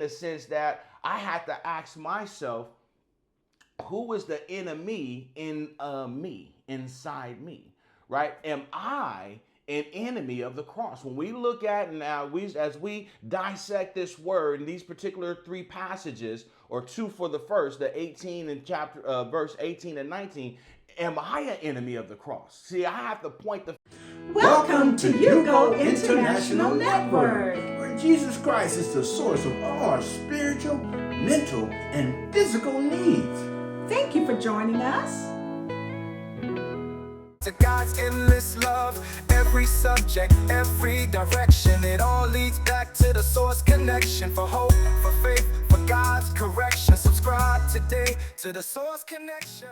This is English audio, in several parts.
the sense that I had to ask myself, who is the enemy in me, inside me, right? Am I an enemy of the cross? When we look at now, as we dissect this word in these particular three passages, or two for the first, the 18 and verse 18 and 19, am I an enemy of the cross? See, I have to point the. Welcome to Hugo International Network, where Jesus Christ is the source of all our spiritual, mental, and physical needs. Thank you for joining us. To God's endless love, every subject, every direction, it all leads back to the source connection. For hope, for faith, for God's correction. Subscribe today to the source connection.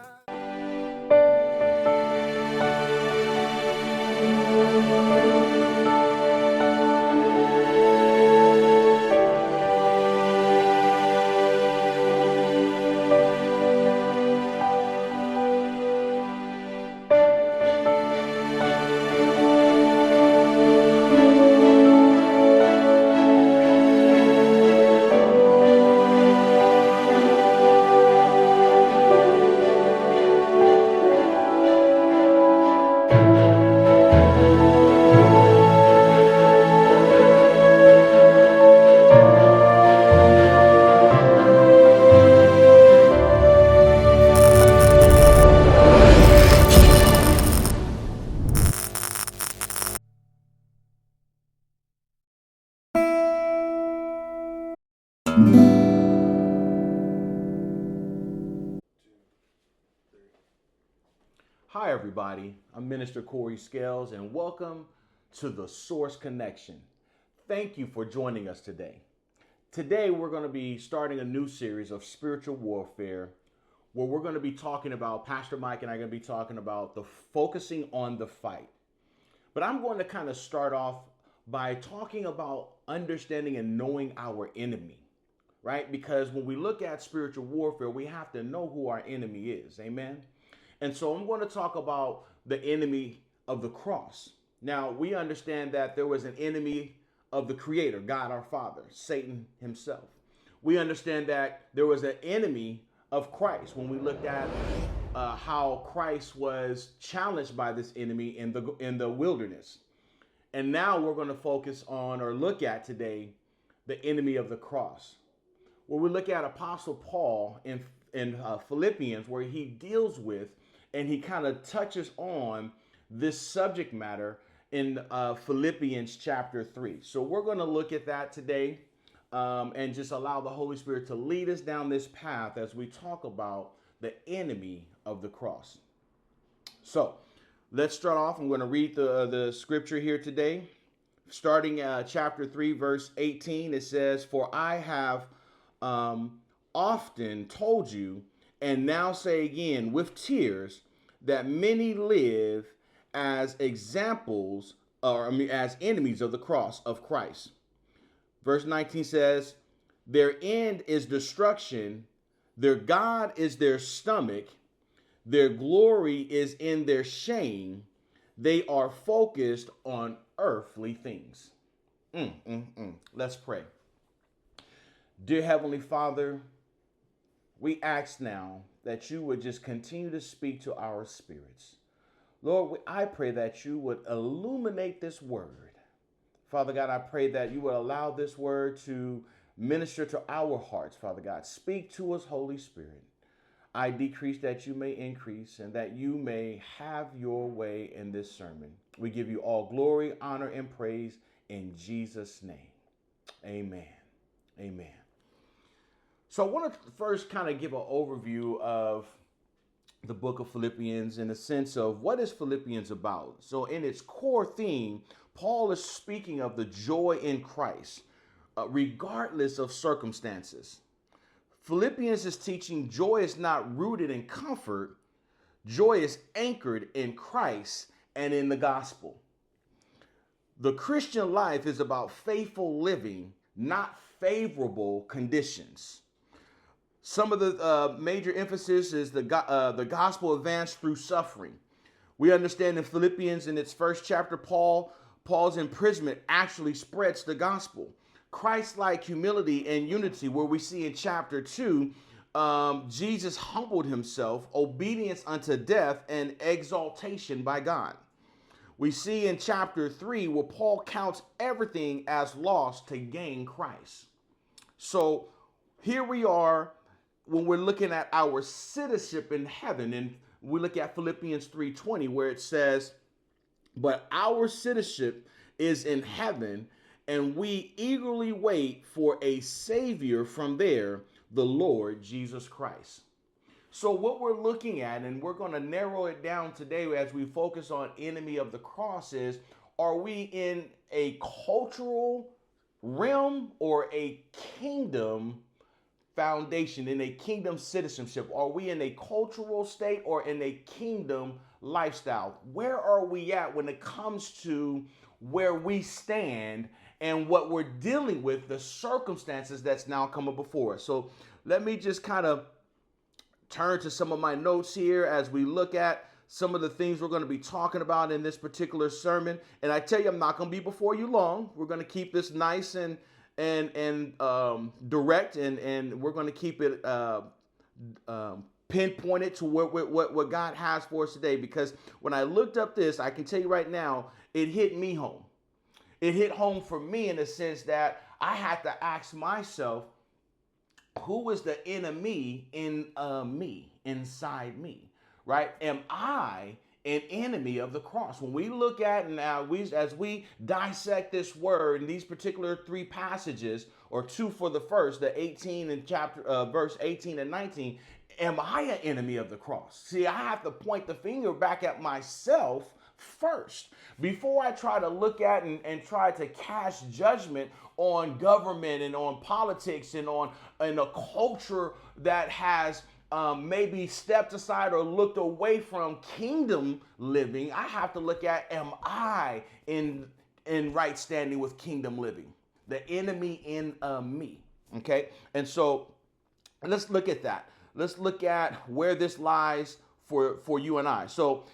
Hi, everybody. I'm Minister Corey Scales, and welcome to the Source Connection. Thank you for joining us today. Today, we're going to be starting a new series of spiritual warfare, where we're going to be talking about, Pastor Mike and I are going to be talking about the focusing on the fight. But I'm going to kind of start off by talking about understanding and knowing our enemy, right? Because when we look at spiritual warfare, we have to know who our enemy is. Amen. And so I'm going to talk about the enemy of the cross. Now, we understand that there was an enemy of the Creator, God our Father, Satan himself. We understand that there was an enemy of Christ when we looked at how Christ was challenged by this enemy in the wilderness. And now we're going to focus on, or look at today, the enemy of the cross. Where we look at Apostle Paul in Philippians, where he deals with and he kind of touches on this subject matter in Philippians chapter 3. So we're going to look at that today and just allow the Holy Spirit to lead us down this path as we talk about the enemy of the cross. So let's start off. I'm going to read the scripture here today. Starting chapter 3, verse 18, it says, "For I have often told you, and now say again with tears, that many live as examples, as enemies of the cross of Christ." Verse 19 says, "Their end is destruction, their God is their stomach, their glory is in their shame, they are focused on earthly things." Let's pray. Dear Heavenly Father, we ask now that you would just continue to speak to our spirits. Lord, I pray that you would illuminate this word. Father God, I pray that you would allow this word to minister to our hearts, Father God. Speak to us, Holy Spirit. I decrease that you may increase, and that you may have your way in this sermon. We give you all glory, honor, and praise in Jesus' name. Amen. Amen. So I want to first kind of give an overview of the book of Philippians in the sense of what is Philippians about. So in its core theme, Paul is speaking of the joy in Christ, regardless of circumstances. Philippians is teaching joy is not rooted in comfort. Joy is anchored in Christ and in the gospel. The Christian life is about faithful living, not favorable conditions. Some of the major emphasis is the gospel advanced through suffering. We understand in Philippians, in its first chapter, Paul's imprisonment actually spreads the gospel. Christ-like humility and unity, where we see in chapter 2, Jesus humbled himself, obedience unto death, and exaltation by God. We see in chapter 3 where Paul counts everything as loss to gain Christ. So here we are when we're looking at our citizenship in heaven, and we look at Philippians 3:20, where it says, but our citizenship is in heaven, and we eagerly wait for a Savior from there, the Lord Jesus Christ. So what we're looking at, and we're going to narrow it down today as we focus on enemy of the cross, is, are we in a cultural realm or a kingdom foundation, in a kingdom citizenship? Are we in a cultural state or in a kingdom lifestyle? Where are we at when it comes to where we stand and what we're dealing with, the circumstances that's now coming before us? So let me just kind of turn to some of my notes here as we look at some of the things we're going to be talking about in this particular sermon. And I tell you, I'm not going to be before you long. We're going to keep this nice and direct, and we're going to keep it pinpointed to what God has for us today. Because when I looked up this, I can tell you right now, it hit me home. It hit home for me in the sense that I had to ask myself, who is the enemy in me, inside me, right? Am I an enemy of the cross? When we look at now, as we dissect this word in these particular 3 passages, or 2 for the first, the 18 and verse 18 and 19, am I an enemy of the cross? See, I have to point the finger back at myself first before I try to look at and try to cast judgment on government and on politics and on a culture that has maybe stepped aside or looked away from kingdom living. I have to look at, am I in right standing with kingdom living? The enemy in me. Okay, and so let's look at that. Let's look at where this lies for you and I. So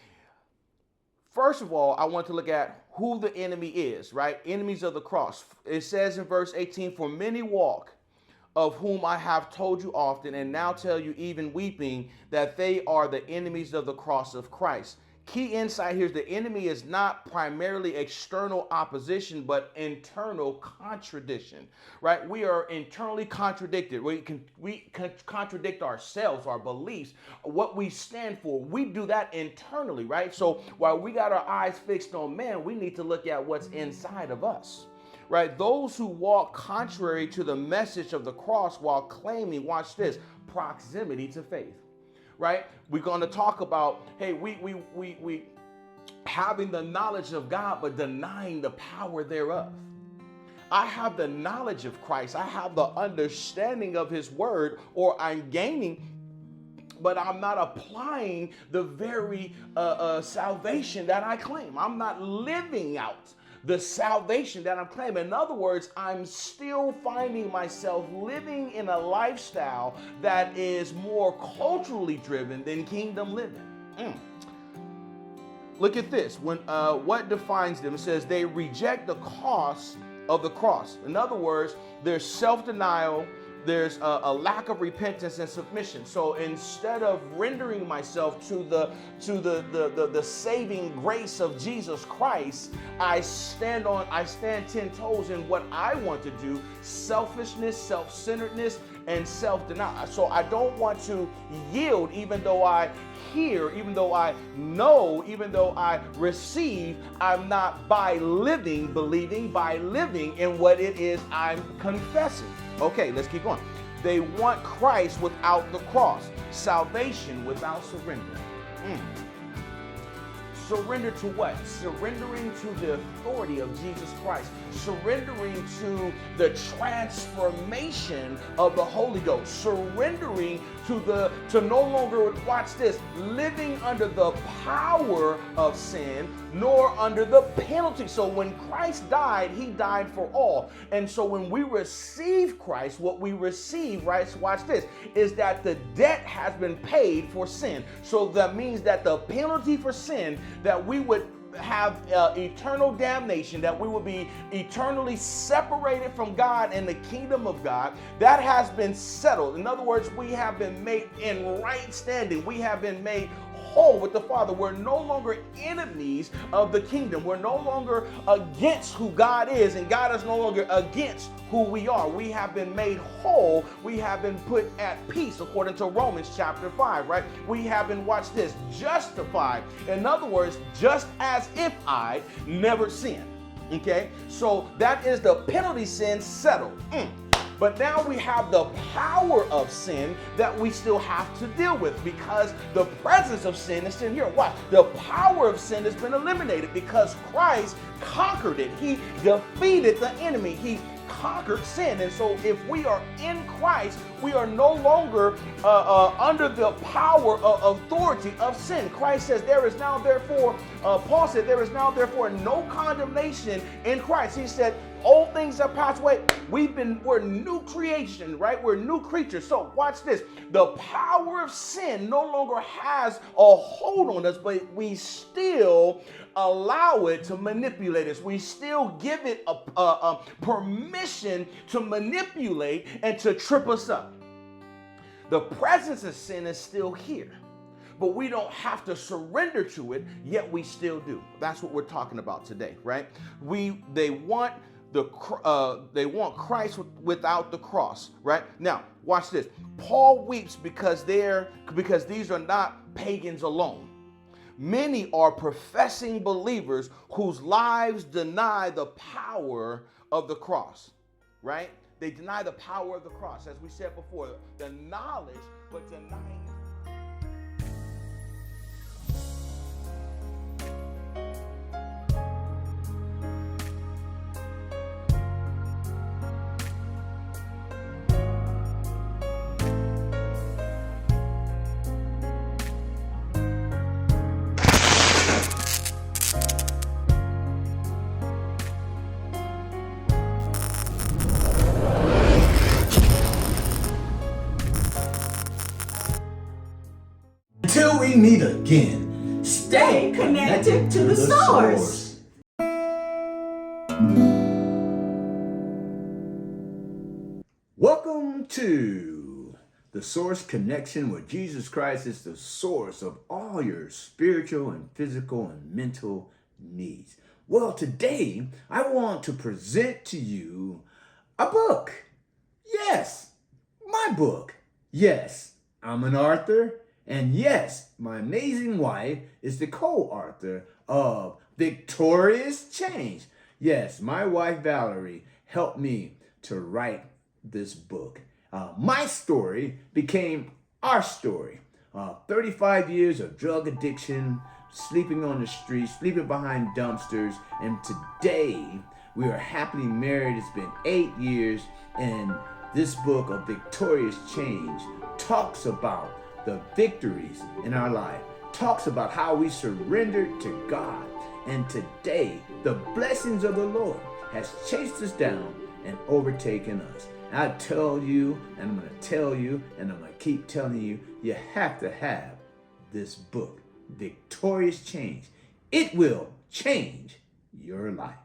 first of all, I want to look at who the enemy is, right? Enemies of the cross. It says in verse 18, for many walk, of whom I have told you often, and now tell you even weeping, that they are the enemies of the cross of Christ. Key insight here is the enemy is not primarily external opposition, but internal contradiction, right? We are internally contradicted. We contradict ourselves, our beliefs, what we stand for. We do that internally, right? So while we got our eyes fixed on man, we need to look at what's inside of us, right? Those who walk contrary to the message of the cross while claiming, watch this, proximity to faith. Right? We're going to talk about, hey, we having the knowledge of God, but denying the power thereof. I have the knowledge of Christ. I have the understanding of his word, or I'm gaining, but I'm not applying the very salvation that I claim. I'm not living out the salvation that I'm claiming. In other words, I'm still finding myself living in a lifestyle that is more culturally driven than kingdom living. Look at this. When what defines them? It says they reject the cost of the cross. In other words, there's self-denial, there's a lack of repentance and submission. So instead of rendering myself to the saving grace of Jesus Christ, I stand 10 toes in what I want to do: selfishness, self-centeredness, and self-denial. So I don't want to yield, even though I hear, even though I know, even though I receive. I'm not by living, believing, by living in what it is I'm confessing. Okay, let's keep going. They want Christ without the cross, salvation without surrender. Surrender to what? Surrendering to the authority of Jesus Christ. Surrendering to the transformation of the Holy Ghost. Surrendering to no longer, watch this, living under the power of sin, nor under the penalty. So when Christ died, he died for all. And so when we receive Christ, what we receive, right, watch this, is that the debt has been paid for sin. So that means that the penalty for sin that we would have eternal damnation, that we will be eternally separated from God and the kingdom of God, that has been settled. In other words, we have been made in right standing. We have been made whole with the Father. We're no longer enemies of the kingdom. We're no longer against who God is, and God is no longer against who we are. We have been made whole. We have been put at peace according to Romans chapter 5, right? We have been, watch this, justified. In other words, just as if I never sinned. Okay? So that is the penalty sin settled. But now we have the power of sin that we still have to deal with, because the presence of sin is still here. Watch. The power of sin has been eliminated because Christ conquered it. He defeated the enemy. He conquered sin. And so if we are in Christ, we are no longer under the power of authority of sin. Christ says there is now therefore, Paul said, there is now therefore no condemnation in Christ. He said, old things have passed away. We're new creation, right? We're new creatures. So watch this. The power of sin no longer has a hold on us, but we still allow it to manipulate us. We still give it a permission to manipulate and to trip us up. The presence of sin is still here, but we don't have to surrender to it, yet we still do. That's what we're talking about today, right? They want Christ without the cross, right? Now, watch this. Paul weeps because these are not pagans alone. Many are professing believers whose lives deny the power of the cross, right? They deny the power of the cross, as we said before, the knowledge, but denying it. Until we meet again, Stay connected to the source. Welcome to the Source Connection, where Jesus Christ is the source of all your spiritual and physical and mental needs. Well, today I want to present to you a book. Yes, my book. Yes, I'm an author. And yes, my amazing wife is the co-author of Victorious Change. Yes, my wife Valerie helped me to write this book. My story became our story. 35 years of drug addiction, sleeping on the street, sleeping behind dumpsters, and today we are happily married. It's been 8 years, and this book of Victorious Change talks about the victories in our life, talks about how we surrendered to God. And today, the blessings of the Lord has chased us down and overtaken us. I tell you, and I'm going to tell you, and I'm going to keep telling you, you have to have this book, Victorious Change. It will change your life.